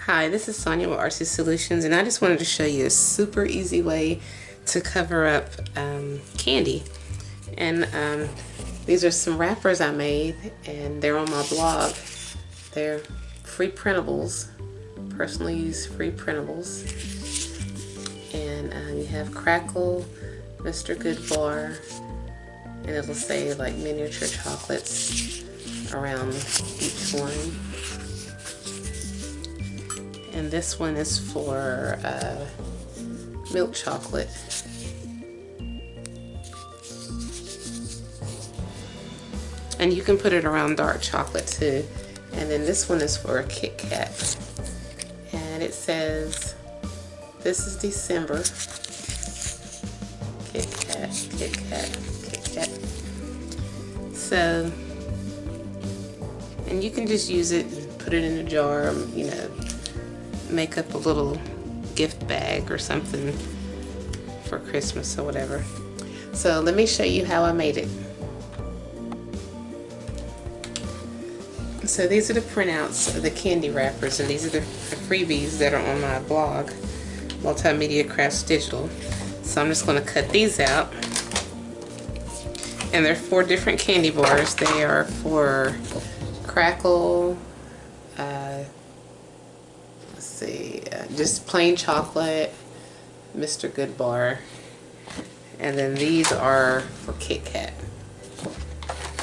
Hi, this is Sonia with RC Solutions, and I just wanted to show you a super easy way to cover up candy. And these are some wrappers I made, and they're on my blog. They're free printables, personally used free printables. And you have Crackle, Mr. Good Bar, and it'll say like miniature chocolates around each one. And this one is for milk chocolate. And you can put it around dark chocolate too. And then this one is for a Kit Kat. And it says, this is December. Kit Kat, Kit Kat, Kit Kat. So, and you can just use it and put it in a jar, you know, make up a little gift bag or something for Christmas or whatever. So let me show you how I made it. So these are the printouts of the candy wrappers, and these are the freebies that are on my blog, Multimedia Crafts Digital. So I'm just going to cut these out. And there are 4 different candy bars. They are for Crackle, just plain chocolate, Mr. Good Bar, and then these are for Kit Kat.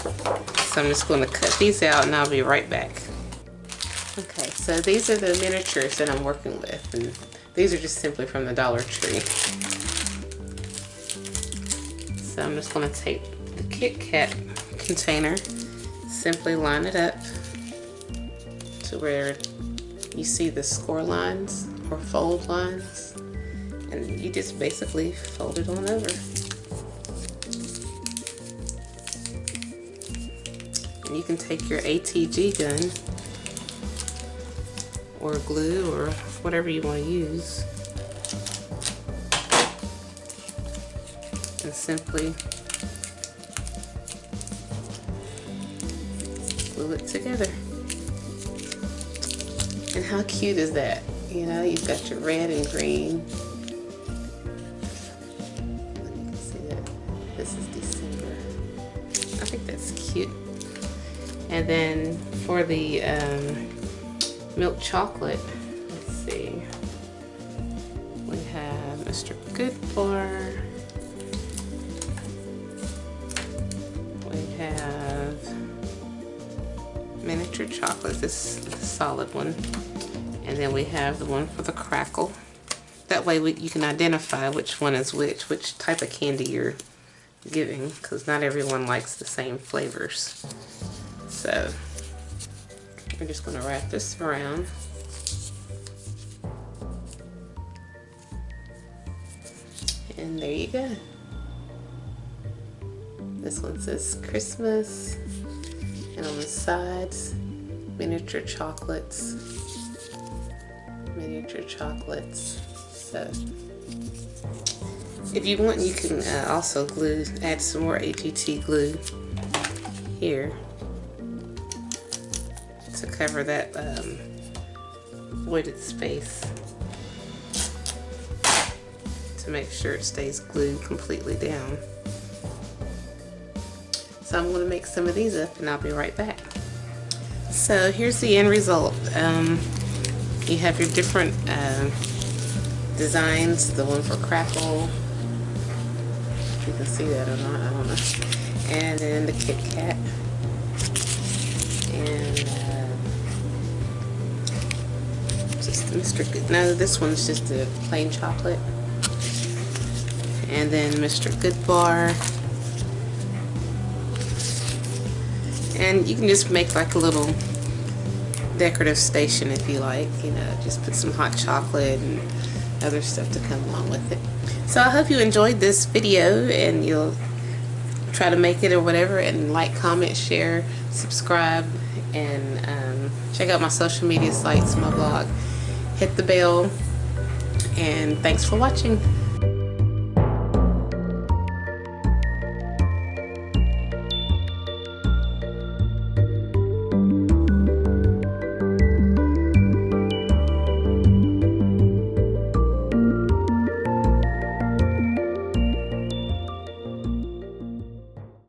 So I'm just going to cut these out and I'll be right back. Okay, so these are the miniatures that I'm working with, and these are just simply from the Dollar Tree. So I'm just going to take the Kit Kat container, simply line it up to where you see the score lines or fold lines, and you just basically fold it on over. And you can take your ATG gun or glue or whatever you want to use and simply glue it together. And how cute is that? You know, you've got your red and green. You can see that this is December. I think that's cute. And then for the milk chocolate, let's see. We have Mr. Good Bar. We have miniature chocolate, this is the solid one. And then we have the one for the Crackle. That way you can identify which one is which type of candy you're giving, because not everyone likes the same flavors. So we're just going to wrap this around. And there you go. This one says Christmas. And on the sides, miniature chocolates. Miniature chocolates. So, if you want, you can also add some more AGT glue here to cover that voided space to make sure it stays glued completely down. So I'm going to make some of these up and I'll be right back. So here's the end result. You have your different designs, the one for Crackle, if you can see that or not, I don't know, and then the Kit Kat, and just Mr. Good, no, this one's just a plain chocolate, and then Mr. Good Bar. And you can just make like a little decorative station if you like, you know, just put some hot chocolate and other stuff to come along with it. So I hope you enjoyed this video and you'll try to make it or whatever, and like, comment, share, subscribe, and check out my social media sites, my blog, hit the bell, and thanks for watching.